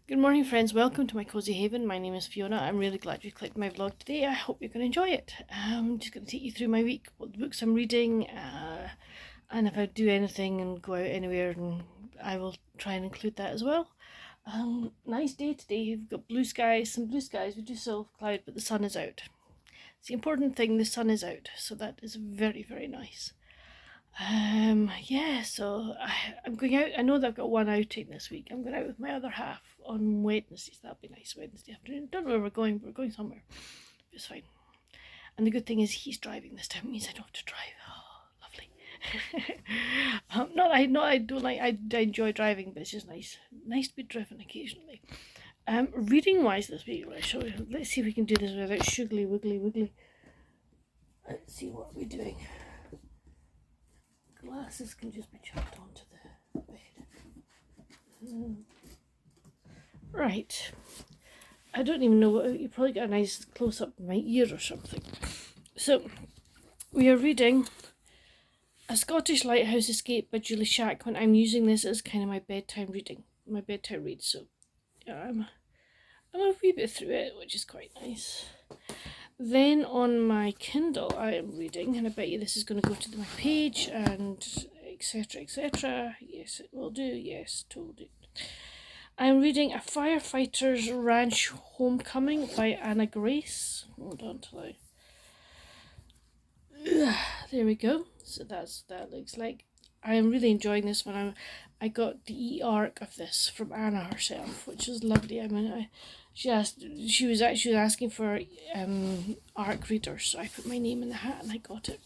Good morning, friends. Welcome to my cozy haven. My name is Fiona. I'm really glad you clicked my vlog today. I hope you're going to enjoy it. I'm just going to take you through my week, what the books I'm reading, and if I do anything and go out anywhere, and I will try and include that as well. Nice day today. We've got blue skies, some blue skies. We do still have cloud, but the sun is out. It's the important thing. The sun is out, so that is very, very nice. Yeah, so I'm going out. I know that I've got one outing this week. I'm going out with my other half on Wednesday, so that'll be nice. Wednesday afternoon. Don't know where we're going, but we're going somewhere. It's fine. And the good thing is he's driving this time. It means I don't have to drive. Oh, lovely. I don't like. I enjoy driving, but it's just nice to be driven occasionally. Reading wise this week, let's see if we can do this without shuggly wiggly. Let's see what we're doing. Glasses can just be chucked onto the bed. Right. I don't even know what. You probably got a nice close up of my ear or something. So, we are reading A Scottish Lighthouse Escape by Julie Shackman. I'm using this as kind of my bedtime reading, my bedtime read. So, I'm a wee bit through it, which is quite nice. Then on my Kindle I am reading, and I bet you this is going to go to my page and etc, etc. Yes, it will do. Yes, told it. I'm reading A Firefighter's Ranch Homecoming by Anna Grace. Hold on till there we go. So that looks like. I am really enjoying this one. I got the e-arc of this from Anna herself, which is lovely. I mean, she was actually asking for arc readers, so I put my name in the hat and I got it.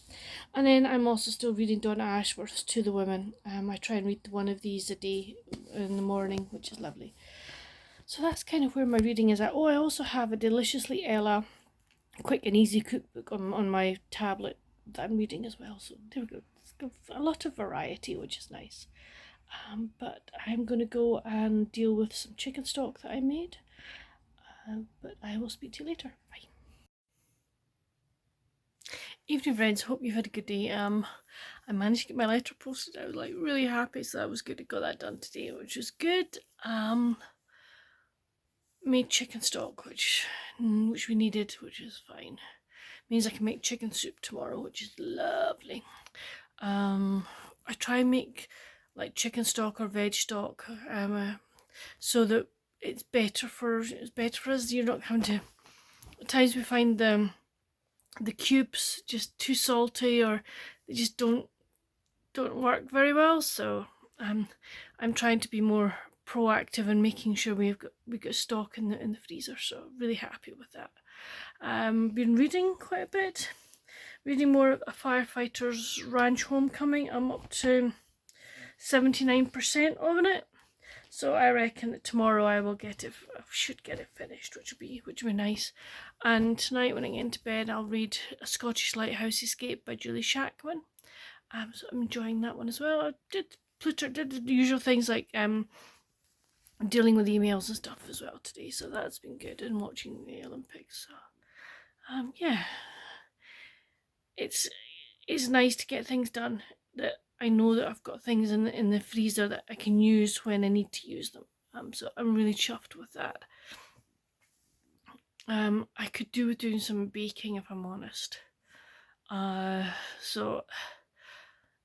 And then I'm also still reading Donna Ashworth's To the Women. I try and read one of these a day in the morning, which is lovely. So that's kind of where my reading is at. Oh, I also have a Deliciously Ella quick and easy cookbook on my tablet that I'm reading as well. So there we go. It's got a lot of variety, which is nice. But I'm going to go and deal with some chicken stock that I made. But I will speak to you later. Bye. Evening, friends. Hope you've had a good day. I managed to get my letter posted. I was like really happy, so that was good. I got that done today, which was good. Made chicken stock, which we needed, which is fine. Means I can make chicken soup tomorrow, which is lovely. I try and make like chicken stock or veg stock, so that it's better for us. You're not having to. At times we find the cubes just too salty, or they just don't work very well. So I'm trying to be more proactive and making sure we got stock in the freezer. So really happy with that. Been reading quite a bit. Reading more of A Firefighter's Ranch Homecoming. I'm up to 79% on it. So I reckon that tomorrow I should get it finished, which would be nice. And tonight when I get into bed, I'll read A Scottish Lighthouse Escape by Julie Shackman. So I'm enjoying that one as well. I did the usual things like dealing with emails and stuff as well today, so that's been good, and watching the Olympics. So yeah, it's nice to get things done that I know that I've got things in the freezer that I can use when I need to use them. So I'm really chuffed with that. I could do with doing some baking, if I'm honest. So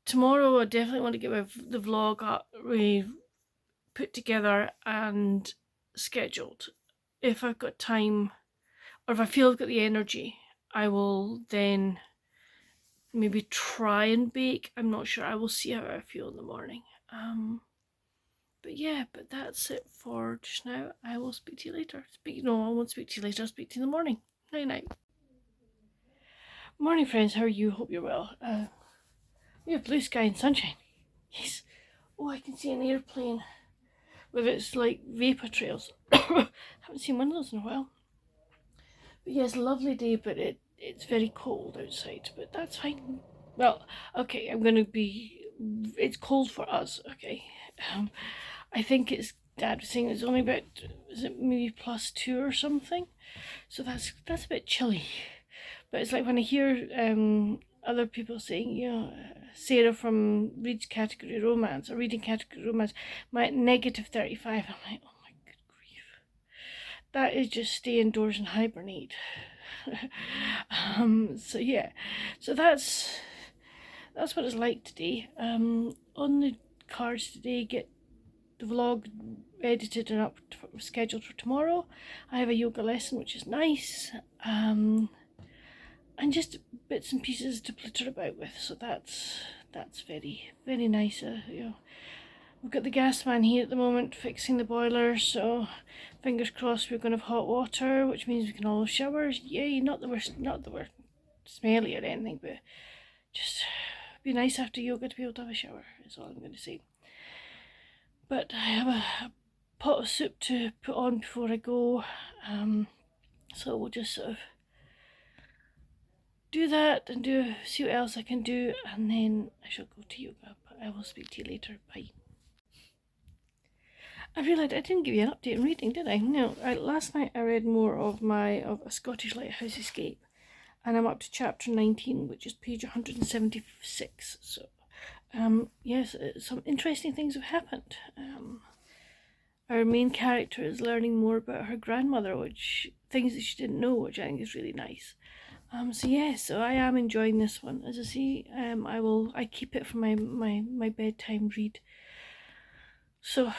tomorrow I definitely want to get the vlog up, put together and scheduled. If I've got time, or if I feel I've got the energy, I will then maybe try and bake. I'm not sure. I will see how I feel in the morning. But yeah, but that's it for just now. I will speak to you later. I won't speak to you later. I'll speak to you in the morning. Night night. Morning, friends. How are you? Hope you're well. We have blue sky and sunshine. Yes. Oh, I can see an airplane with its like vapor trails. Haven't seen one of those in a while. But yeah, it's a lovely day, but it's very cold outside, but that's fine. Well, okay, it's cold for us, okay. I think Dad was saying it's only about, is it maybe +2 or something? So that's a bit chilly. But it's like when I hear other people saying, Sarah from reading category romance, my -35, I'm like, oh my good grief. that is just stay indoors and hibernate. So yeah, so that's what it's like today. On the cards today, get the vlog edited and scheduled for tomorrow. I have a yoga lesson, which is nice, and just bits and pieces to plitter about with. So that's very, very nice. You know, we've got the gas man here at the moment fixing the boiler, so fingers crossed we're going to have hot water, which means we can all have showers. Yay! Not that we're smelly or anything, but just be nice after yoga to be able to have a shower. Is all I'm going to say. But I have a pot of soup to put on before I go, so we'll just sort of do that and see what else I can do, and then I shall go to yoga. But I will speak to you later. Bye. I realised I didn't give you an update on reading, did I? No. Last night I read more of A Scottish Lighthouse Escape, and I'm up to chapter 19, which is page 176. So, yes, some interesting things have happened. Our main character is learning more about her grandmother, things that she didn't know, which I think is really nice. So yeah, so I am enjoying this one. As I say, I keep it for my bedtime read. So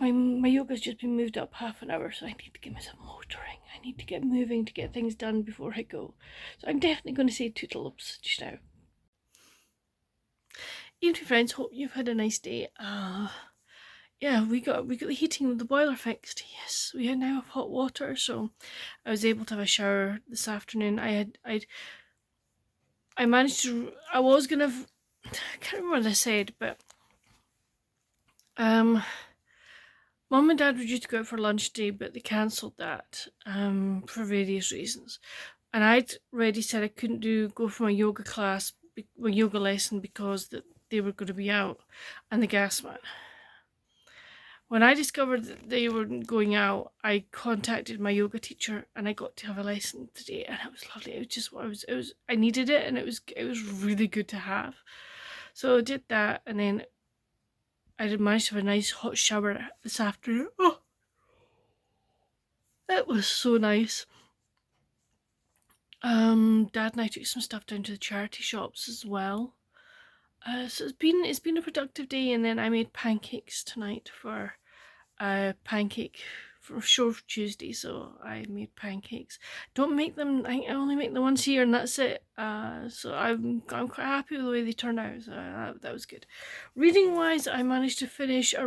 my yoga's just been moved up half an hour, so I need to get myself motoring. I need to get moving to get things done before I go. So I'm definitely going to say toodle-ups just now. Evening friends, hope you've had a nice day. Yeah, we got the heating with the boiler fixed. Yes, we now have hot water, so I was able to have a shower this afternoon. I managed to. I was gonna. I can't remember what I said, but Mum and Dad were due to go out for lunch today, but they cancelled that for various reasons. And I'd already said I couldn't go for my yoga lesson because they were going to be out, and the gas man. When I discovered that they were going out, I contacted my yoga teacher and I got to have a lesson today, and it was lovely. It was just what I needed it, and it was really good to have. So I did that, and then I did manage to have a nice hot shower this afternoon. Oh, that was so nice. Dad and I took some stuff down to the charity shops as well. So it's been a productive day, and then I made pancakes tonight for pancake for Sure Tuesday, so I made pancakes. Don't make them. I only make them once a year, and that's it. So I'm quite happy with the way they turned out. So that was good. Reading wise, I managed to finish a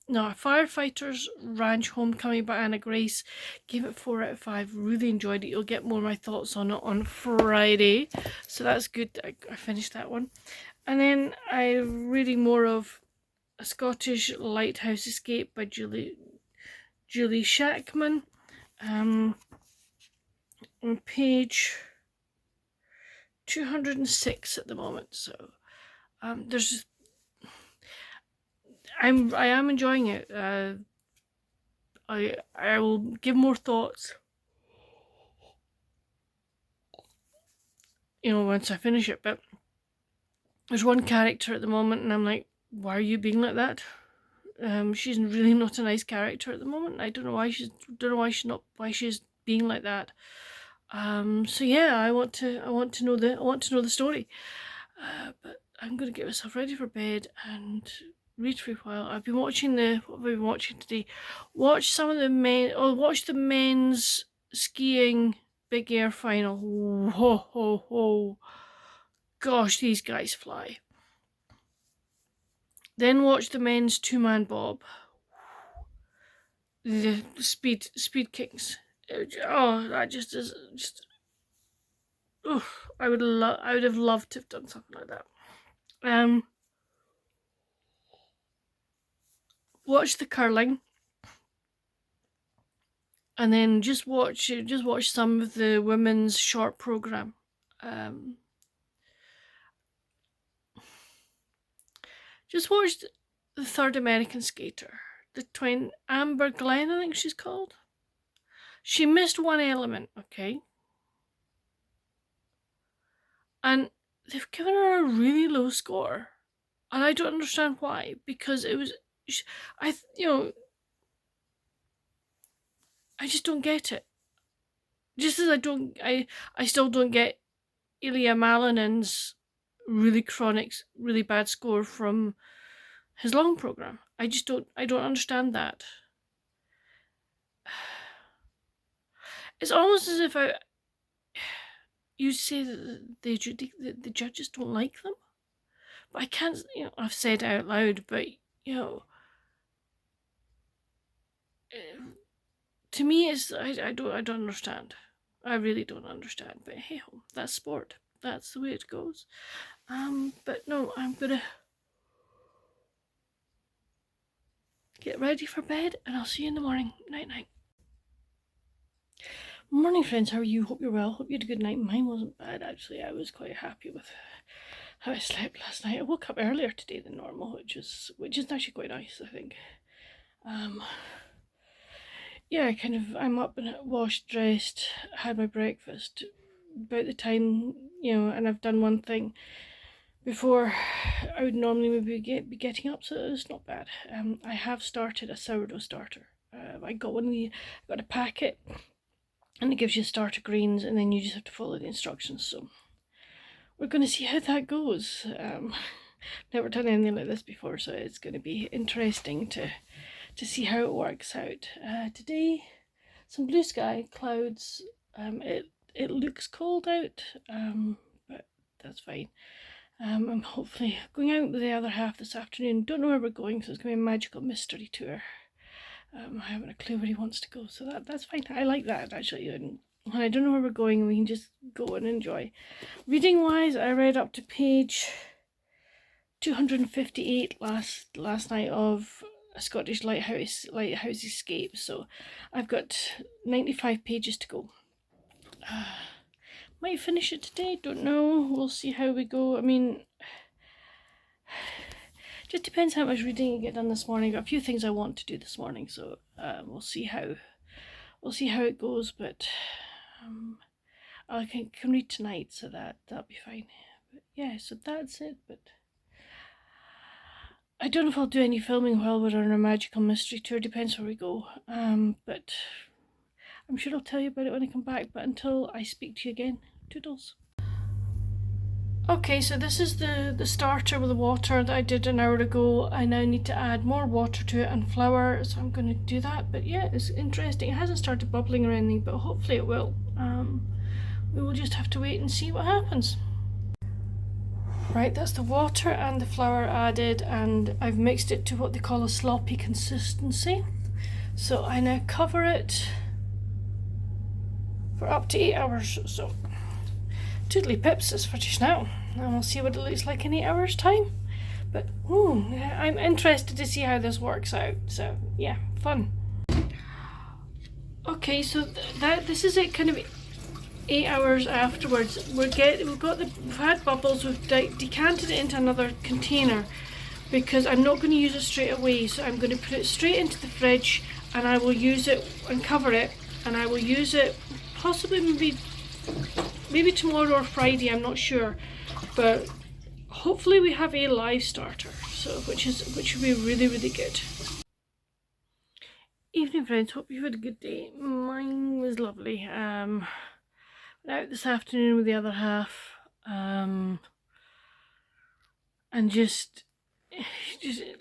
Firefighter's Ranch Homecoming by Anna Grace. Gave it 4 out of 5. Really enjoyed it. You'll get more of my thoughts on it on Friday, so that's good. I finished that one, and then I'm reading more of A Scottish Lighthouse Escape by Julie Shackman. On page 206 at the moment. So I am enjoying it. I will give more thoughts, once I finish it. But there's one character at the moment, and I'm like, why are you being like that? She's really not a nice character at the moment. I don't know why she's being like that. So yeah, I want to know the story. But I'm gonna get myself ready for bed and read for a while. I've been watching what have I been watching today? Watch the men's skiing big air final. Ho ho ho! Gosh, these guys fly. Then watch the men's 2-man bob. The speed kicks. Oh, that just is just. I would have loved to have done something like that. Watch the curling, and then just watch some of the women's short program. Just watch the third American skater, the twin Amber Glenn, I think she's called. She missed one element, okay, and they've given her a really low score, and I don't understand why, because it was, I just don't get it. Just as I still don't get Ilya Malinen's really chronic, really bad score from his long program. I don't understand that. It's almost as if you say that the judges don't like them, but I can't. I've said it out loud, but to me, I don't understand. I really don't understand. But hey ho, that's sport. That's the way it goes. But no, I'm gonna get ready for bed, and I'll see you in the morning. Night night. Morning, friends. How are you? Hope you're well. Hope you had a good night. Mine wasn't bad actually. I was quite happy with how I slept last night. I woke up earlier today than normal, which is actually quite nice, I think. Yeah, I'm up and washed, dressed, had my breakfast about the time, and I've done one thing before I would normally maybe be getting up, so it's not bad. I have started a sourdough starter. I got a packet, and it gives you starter greens, and then you just have to follow the instructions. So we're going to see how that goes. Never done anything like this before, so it's going to be interesting to see how it works out. Today, some blue sky, clouds. It looks cold out, but that's fine. I'm hopefully going out with the other half this afternoon. Don't know where we're going, so it's going to be a magical mystery tour. I haven't a clue where he wants to go, so that's fine. I like that actually. And when I don't know where we're going, we can just go and enjoy. Reading wise, I read up to page 258 last night of A Scottish Lighthouse Escape. So I've got 95 pages to go. Might finish it today, don't know. We'll see how we go. I mean, just depends how much reading I get done this morning. I've got a few things I want to do this morning, so we'll see how it goes. But I can read tonight, so that'll be fine. But yeah, so that's it. But I don't know if I'll do any filming while we're on our magical mystery tour. Depends where we go. But I'm sure I'll tell you about it when I come back. But until I speak to you again, toodles. Okay, so this is the starter with the water that I did an hour ago. I now need to add more water to it and flour, so I'm going to do that. But yeah, it's interesting. It hasn't started bubbling or anything, but hopefully it will. We will just have to wait and see what happens. Right, that's the water and the flour added, and I've mixed it to what they call a sloppy consistency. So I now cover it for up to 8 hours. So toodly pips is for just now, and we'll see what it looks like in 8 hours time. But I'm interested to see how this works out. So yeah, fun. Okay, so this is it, kind of 8 hours afterwards. We've had bubbles. We've decanted it into another container because I'm not going to use it straight away. So I'm going to put it straight into the fridge, and I will use it and cover it, and I will use it possibly maybe tomorrow or Friday. I'm not sure, but hopefully we have a live starter. So which would be really, really good. Evening, friends. Hope you had a good day. Mine was lovely. Out this afternoon with the other half, and just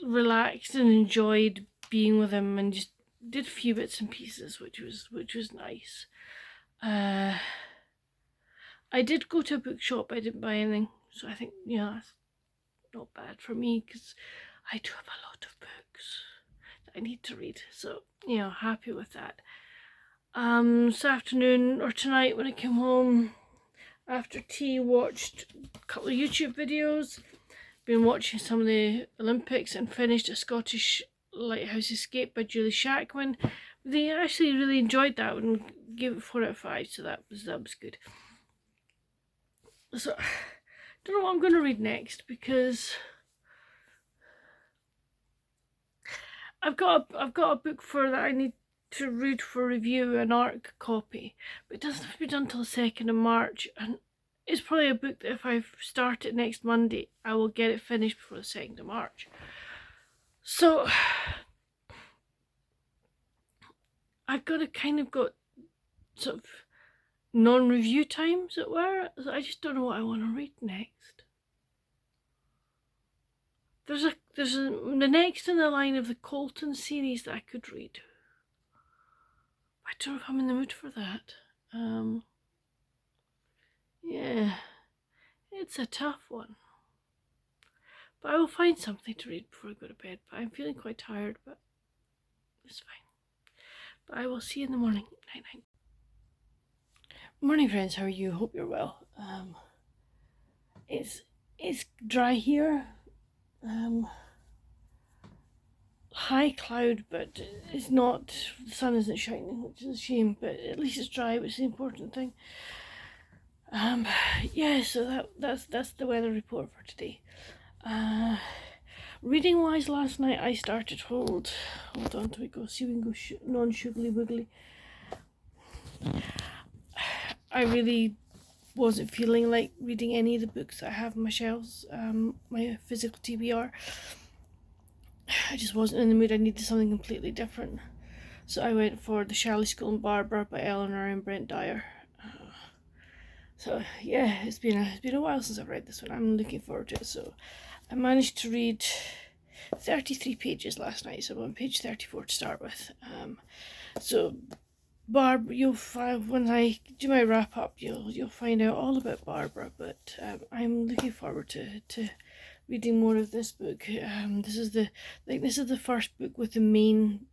relaxed and enjoyed being with him, and just did a few bits and pieces, which was nice. I did go to a bookshop, but I didn't buy anything, so I think that's not bad for me because I do have a lot of books that I need to read, so happy with that. This afternoon or tonight when I came home after tea, watched a couple of YouTube videos, been watching some of the Olympics, and finished A Scottish Lighthouse Escape by Julie Shackman. They actually really enjoyed that one and gave it 4 out of 5, so that was good. So I don't know what I'm going to read next because I've got a book that I need to read for review, an ARC copy, but it doesn't have to be done until the 2nd of March, and it's probably a book that if I start it next Monday, I will get it finished before the 2nd of March. So I've got sort of non-review time, as it were. So I just don't know what I want to read next. There's the next in the line of the Colton series that I could read. I don't know if I'm in the mood for that. Yeah, it's a tough one. But I will find something to read before I go to bed. But I'm feeling quite tired, but it's fine. But I will see you in the morning. Night night. Morning, friends. How are you? Hope you're well. It's dry here. High cloud, but it's not. The sun isn't shining, which is a shame. But at least it's dry, which is the important thing. Yeah. So that's the weather report for today. Reading wise, last night I started. Hold on till we go. See, we can go non-sugary wiggly. I really wasn't feeling like reading any of the books that I have on my shelves, my physical TBR. I just wasn't in the mood. I needed something completely different. So I went for The Shalley School and Barbara by Eleanor and Brent Dyer. So yeah, it's been a while since I've read this one. I'm looking forward to it. So I managed to read 33 pages last night, so I'm on page 34 to start with. So Barb, you'll find when I do my wrap up, you'll find out all about Barbara. But I'm looking forward to reading more of this book. This is the first book with the main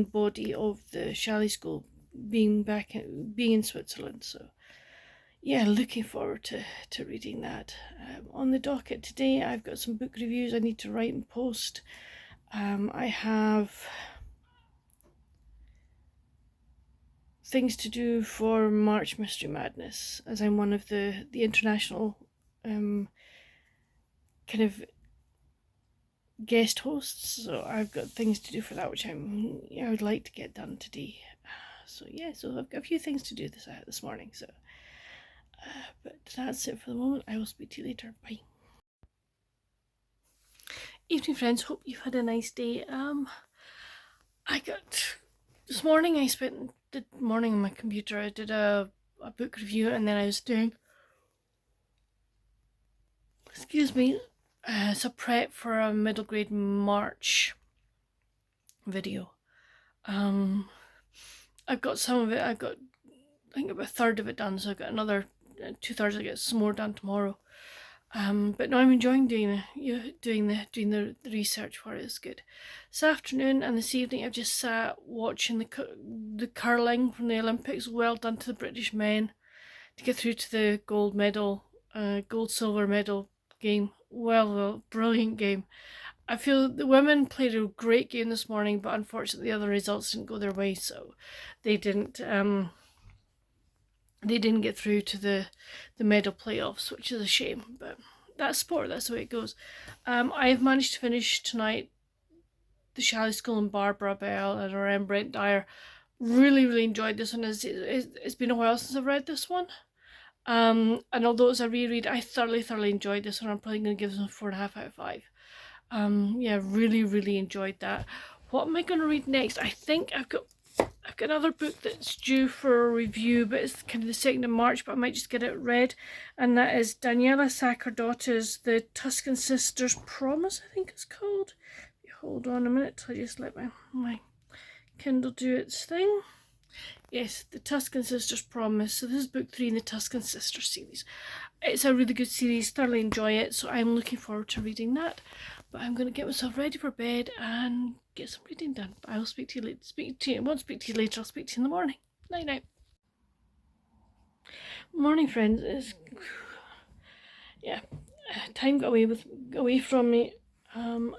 body of the Shalley School being in Switzerland. So yeah, looking forward to reading that. On the docket today, I've got some book reviews I need to write and post. I have things to do for March Mystery Madness, as I'm one of the international kind of guest hosts. So I've got things to do for that, which I would like to get done today. So yeah, so I've got a few things to do this morning. So. But that's it for the moment. I will speak to you later. Bye. Evening, friends. Hope you've had a nice day. This morning I spent the morning on my computer. I did a book review, and then I was doing, it's a prep for a middle grade March video. I've got some of it. I think about a third of it done, so I've got another 2/3. I get some more done tomorrow. But no, I'm enjoying doing the research for it. It's good. This afternoon and this evening, I've just sat watching the curling from the Olympics. Well done to the British men to get through to the gold silver medal game. Well, brilliant game. I feel the women played a great game this morning, but unfortunately the other results didn't go their way, so they didn't get through to the medal playoffs, which is a shame, but that's sport, that's the way it goes. I've managed to finish tonight The Shalley School and Barbara by Eleanor and Brent Dyer. Really enjoyed this one. It's been a while since I've read this one. And although it's a reread, I thoroughly enjoyed this one. I'm probably going to give this one 4.5 out of 5. Yeah, really enjoyed that. What am I going to read next? I think I've got another book that's due for a review, but it's kind of the 2nd of March, but I might just get it read, and that is Daniela Sacerdotti's The Tuscan Sisters' Promise, I think it's called. Hold on a minute, I'll just let my Kindle do its thing. Yes, The Tuscan Sisters' Promise. So this is book 3 in the Tuscan Sisters series. It's a really good series, thoroughly enjoy it, so I'm looking forward to reading that. But I'm going to get myself ready for bed and get some reading done. But I will speak to you later. I won't speak to you later, I'll speak to you in the morning. Night. Morning, friends. Time got away from me. I've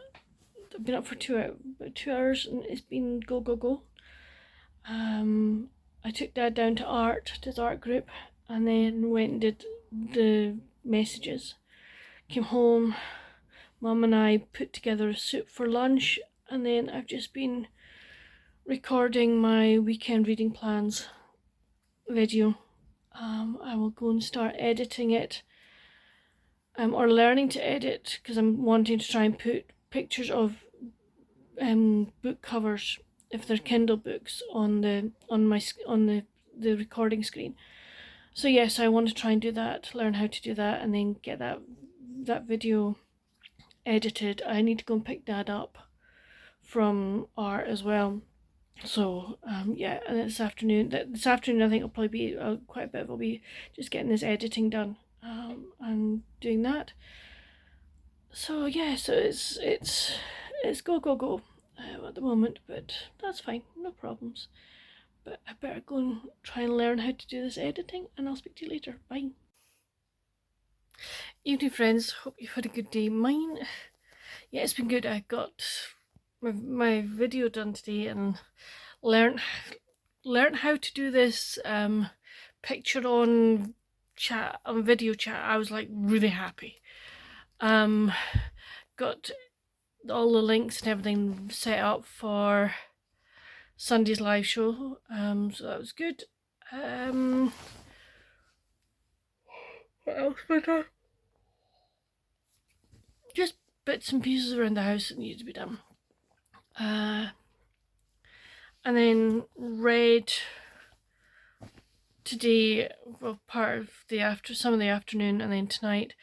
been up for about 2 hours, and it's been go. I took Dad down to his art group, and then went and did the messages. Came home, Mum and I put together a soup for lunch, and then I've just been recording my weekend reading plans video. I will go and start editing it, or learning to edit, because I'm wanting to try and put pictures of book covers if they're Kindle books on the recording screen. So yes, I want to try and do that, learn how to do that, and then get that video edited. I need to go and pick Dad up from art as well. So yeah, and this afternoon I think it'll probably be quite a bit. I'll be just getting this editing done and doing that. So yeah, so it's go at the moment, but that's fine, no problems. But I better go and try and learn how to do this editing, and I'll speak to you later. Bye. Evening, friends. Hope you've had a good day. Mine, yeah, it's been good. I got my video done today and learned how to do this picture on video chat. I was like really happy. Got all the links and everything set up for Sunday's live show, so that was good. What else was there? Just bits and pieces around the house that needed to be done. And then read today, well, part of some of the afternoon, and then tonight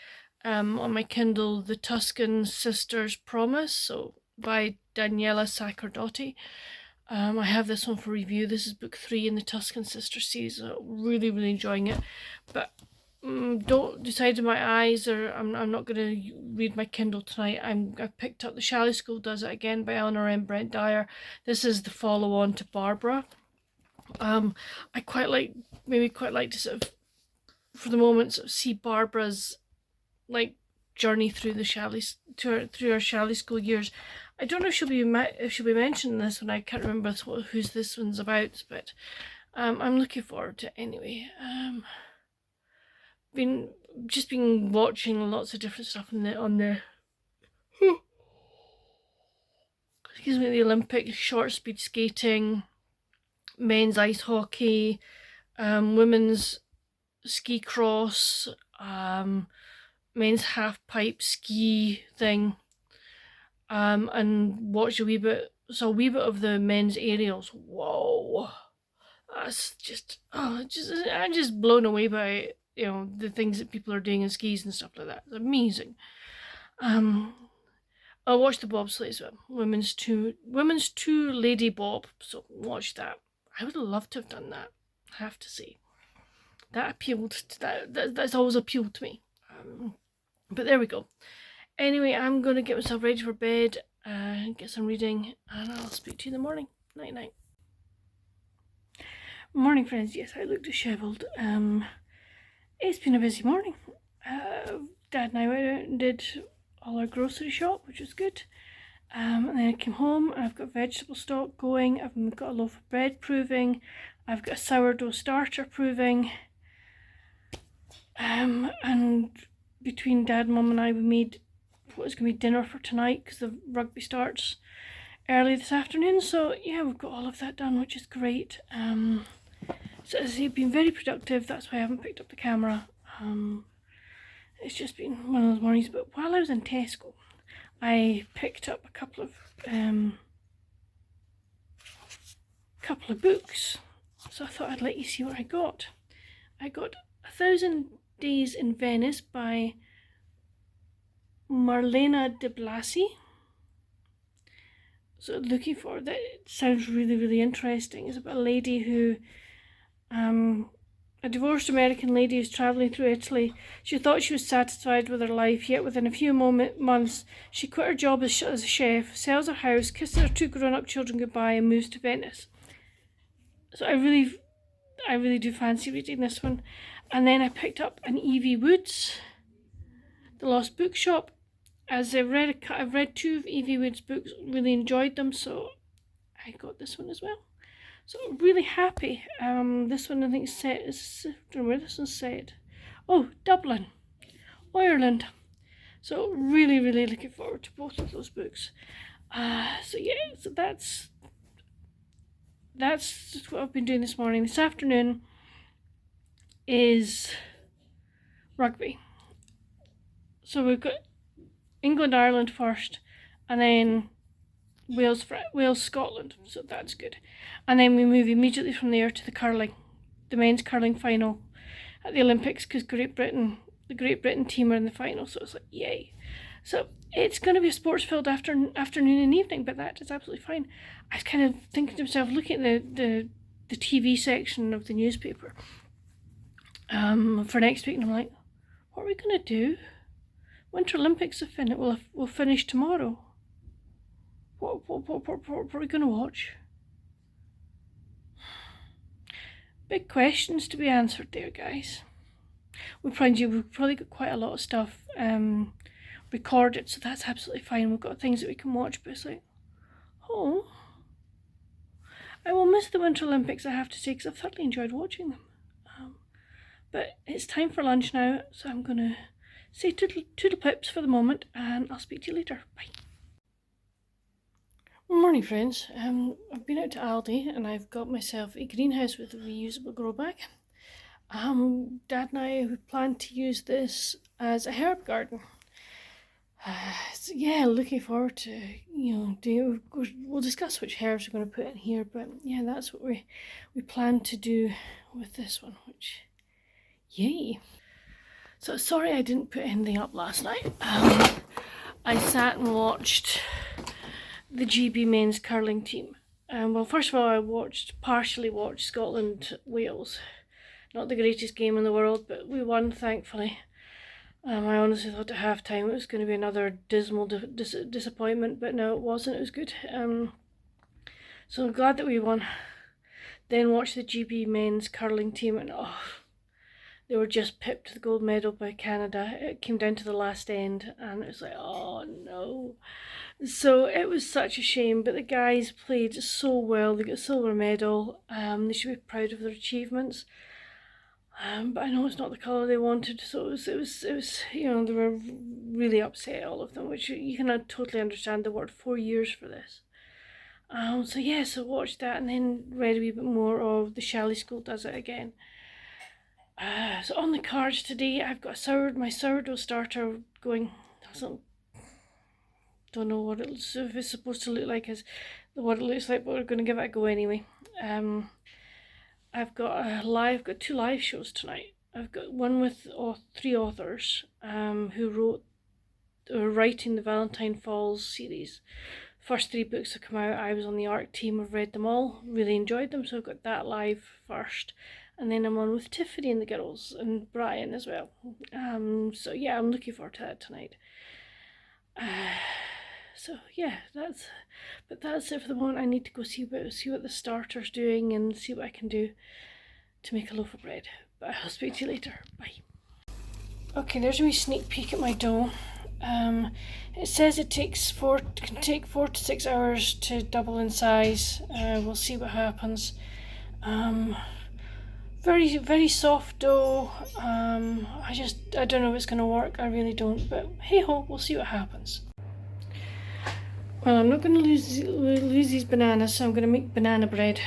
on my Kindle, The Tuscan Sisters' Promise, so by Daniela Sacerdoti. I have this one for review. This is book 3 in the Tuscan Sisters series. So really, really enjoying it. But don't decide my eyes, or I'm not going to read my Kindle tonight. I've picked up The Shalley School Does It Again by Eleanor M. Brent Dyer. This is the follow-on to Barbara. I quite like to sort of, for the moment, sort of see Barbara's like journey through the through her Shalley School years. I don't know if she'll be mentioned in this one. I can't remember who's this one's about, but I'm looking forward to it anyway. Been watching lots of different stuff on the excuse me, the Olympics, short speed skating, men's ice hockey, women's ski cross, men's half pipe ski thing, and watched a wee bit of the men's aerials. Whoa, that's I'm just blown away by the things that people are doing in skis and stuff like that. It's amazing. I watched the bobsleigh as well, women's two lady bob, so watch that. I would love to have done that, I have to say. That appealed to that's always appealed to me. But there we go. Anyway, I'm going to get myself ready for bed and get some reading, and I'll speak to you in the morning. Night night. Morning, friends. Yes, I look dishevelled. It's been a busy morning. Dad and I went out and did all our grocery shop, which was good. And then I came home and I've got vegetable stock going. I've got a loaf of bread proving. I've got a sourdough starter proving. And between Dad, Mum and I, we made what is going to be dinner for tonight, because the rugby starts early this afternoon. So yeah, we've got all of that done, which is great. So as I say, been very productive. That's why I haven't picked up the camera. It's just been one of those mornings. But while I was in Tesco, I picked up a couple of books. So I thought I'd let you see what I got. I got 1,000 Days in Venice by Marlena de Blasi. So looking for that. It sounds really, really interesting. It's about a lady who, a divorced American lady who's travelling through Italy. She thought she was satisfied with her life, yet within a few months she quit her job as a chef, sells her house, kisses her 2 grown-up children goodbye, and moves to Venice. So I really do fancy reading this one. And then I picked up an Evie Woods, The Lost Bookshop. As I've read 2 of Evie Woods' books, really enjoyed them, so I got this one as well. So really happy. This one I think is set. I don't know where this one's set. Oh, Dublin, Ireland. So really, really looking forward to both of those books. So yeah, so that's just what I've been doing this morning. This afternoon is rugby. So we've got England, Ireland first, and then Wales, Scotland, so that's good. And then we move immediately from there to the men's curling final at the Olympics, because the Great Britain team are in the final, so it's like, yay. So it's going to be a sports-filled afternoon and evening, but that is absolutely fine. I was kind of thinking to myself, looking at the TV section of the newspaper for next week, and I'm like, what are we going to do? Winter Olympics will finish tomorrow. What are we going to watch? Big questions to be answered there, guys. We've probably got quite a lot of stuff recorded, so that's absolutely fine. We've got things that we can watch, but it's like, oh, I will miss the Winter Olympics, I have to say, because I've thoroughly enjoyed watching them. But it's time for lunch now, so I'm going to say toodle pips for the moment, and I'll speak to you later. Bye. Morning, friends. I've been out to Aldi and I've got myself a greenhouse with a reusable grow bag. Dad and I plan to use this as a herb garden. So yeah, looking forward to, we'll discuss which herbs we're going to put in here, but yeah, that's what we plan to do with this one, which, yay. So sorry I didn't put anything up last night. I sat and watched the GB men's curling team. Well, first of all, I partially watched Scotland-Wales. Not the greatest game in the world, but we won, thankfully. I honestly thought at half time it was going to be another dismal disappointment, but no, it wasn't. It was good. So I'm glad that we won. Then watched the GB men's curling team, and they were just pipped the gold medal by Canada. It came down to the last end, and it was like, oh no. So it was such a shame, but the guys played so well. They got a silver medal. They should be proud of their achievements. But I know it's not the colour they wanted, so it was they were really upset, all of them, which you can totally understand. They worked 4 years for this. So watched that and then read a wee bit more of The Shally School Does It Again. So on the cards today, I've got my sourdough starter going. Don't know if it's supposed to look like as what it looks like, but we're going to give it a go anyway. I've got 2 live shows tonight. I've got one with 3 authors who are writing the Valentine Falls series. First 3 books have come out. I was on the art team. I've read them all, really enjoyed them, so I've got that live first. And then I'm on with Tiffany and the girls, and Brian as well. So yeah, I'm looking forward to that tonight. So yeah, that's it for the moment. I need to go see what the starter's doing and see what I can do to make a loaf of bread. But I'll speak to you later. Bye. Okay, there's a wee sneak peek at my dough. It says it can take 4 to 6 hours to double in size. We'll see what happens. Very, very soft dough. I don't know if it's going to work. I really don't. But hey ho, we'll see what happens. Well, I'm not going to lose these bananas, so I'm going to make banana bread.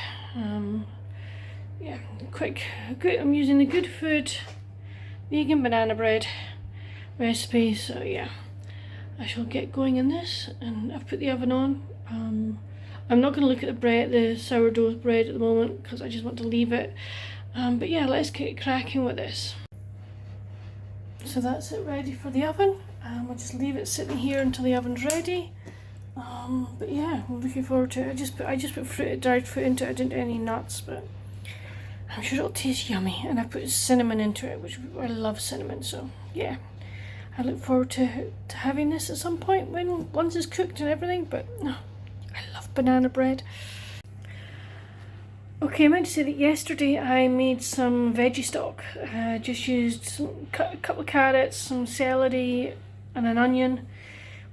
Yeah, good. I'm using the Good Food vegan banana bread recipe. So yeah, I shall get going in this, and I've put the oven on. I'm not going to look at the sourdough bread at the moment because I just want to leave it. But yeah, let's get cracking with this. So that's it, ready for the oven. We'll just leave it sitting here until the oven's ready. But yeah, I'm looking forward to it. I just put dried fruit into it. I didn't do any nuts, but I'm sure it'll taste yummy. And I put cinnamon into it, which I love cinnamon. So yeah, I look forward to having this at some point once it's cooked and everything. But no, I love banana bread. Okay, I meant to say that yesterday I made some veggie stock. Just used a couple of carrots, some celery and an onion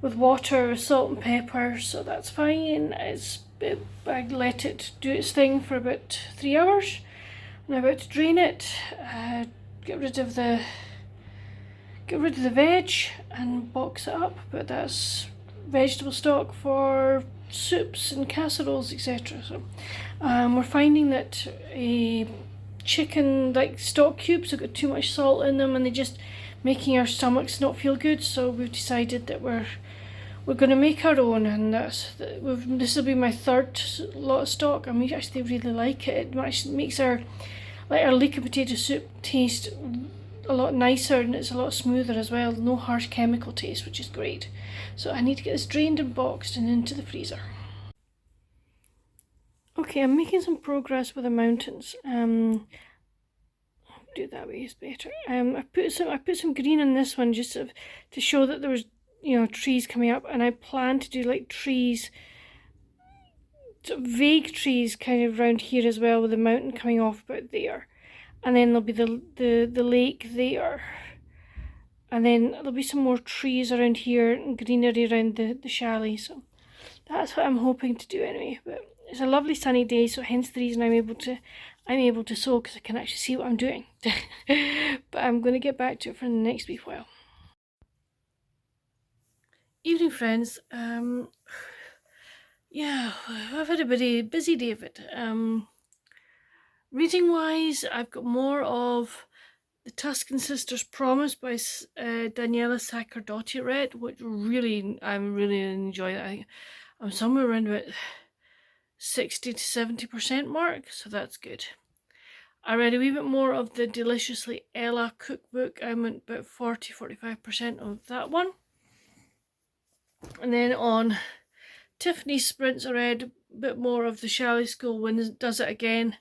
with water, salt and pepper, so that's fine. I let it do its thing for about 3 hours. I'm about to drain it, get rid of the veg and box it up, but that's vegetable stock for soups and casseroles, etc. So we're finding that chicken stock cubes have got too much salt in them and they just making our stomachs not feel good, so we've decided that we're we're going to make our own, and this will be my third lot of stock, and we actually really like it. It actually makes our leek and potato soup taste a lot nicer, and it's a lot smoother as well. No harsh chemical taste, which is great. So I need to get this drained and boxed and into the freezer. Okay, I'm making some progress with the mountains. Do it that way is better. I put some green on this one just to show that there was, you know, trees coming up, and I plan to do like trees, sort of vague trees kind of around here as well, with the mountain coming off about there, and then there'll be the lake there, and then there'll be some more trees around here and greenery around the chalet. So that's what I'm hoping to do anyway. But it's a lovely sunny day, so hence the reason I'm able to sew, because I can actually see what I'm doing. But I'm going to get back to it for the next wee while. Evening, friends. Yeah, I've had a busy day of it. Reading wise, I've got more of The Tuscan Sisters Promise by Daniela Sacerdoti read, which I'm really enjoying it. I think I'm somewhere around about 60 to 70% mark, so that's good. I read a wee bit more of the Deliciously Ella cookbook. I'm at about 40-45% of that one. And then on Tiffany's Sprints, I read a bit more of The Chalet School Does It Again.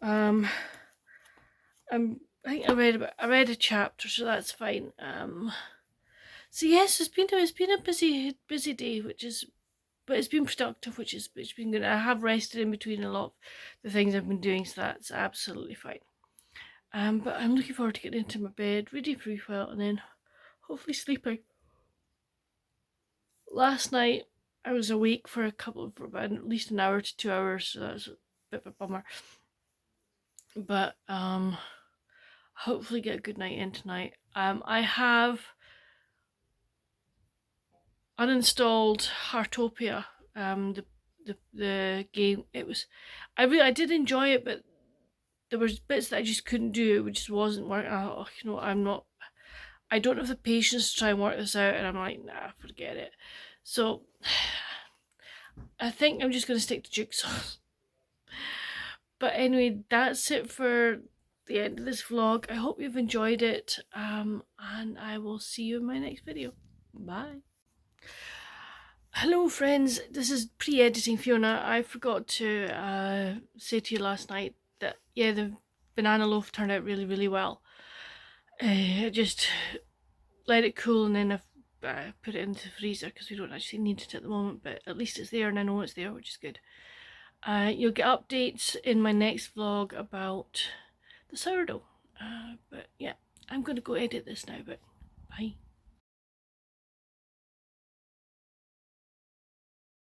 I think I read a chapter, so that's fine. So yes, it's been a busy day, but it's been productive, it's been good. I have rested in between a lot of the things I've been doing, so that's absolutely fine. But I'm looking forward to getting into my bed, reading for a while, and then hopefully sleeping. Last night I was awake for about at least an hour to 2 hours, so that's a bit of a bummer. But hopefully get a good night in tonight. I have uninstalled Heartopia, the game. I did enjoy it, but there was bits that I just couldn't do. It just wasn't working. I don't have the patience to try and work this out, and I'm like, nah, forget it. So I think I'm just going to stick to Jigsaw. But anyway, that's it for the end of this vlog. I hope you've enjoyed it, and I will see you in my next video. Bye. Hello friends, this is pre-editing Fiona. I forgot to say to you last night that, yeah, the banana loaf turned out really well. I just let it cool, and then I put it into the freezer because we don't actually need it at the moment, but at least it's there and I know it's there, which is good. You'll get updates in my next vlog about the sourdough. But yeah, I'm going to go edit this now, but bye.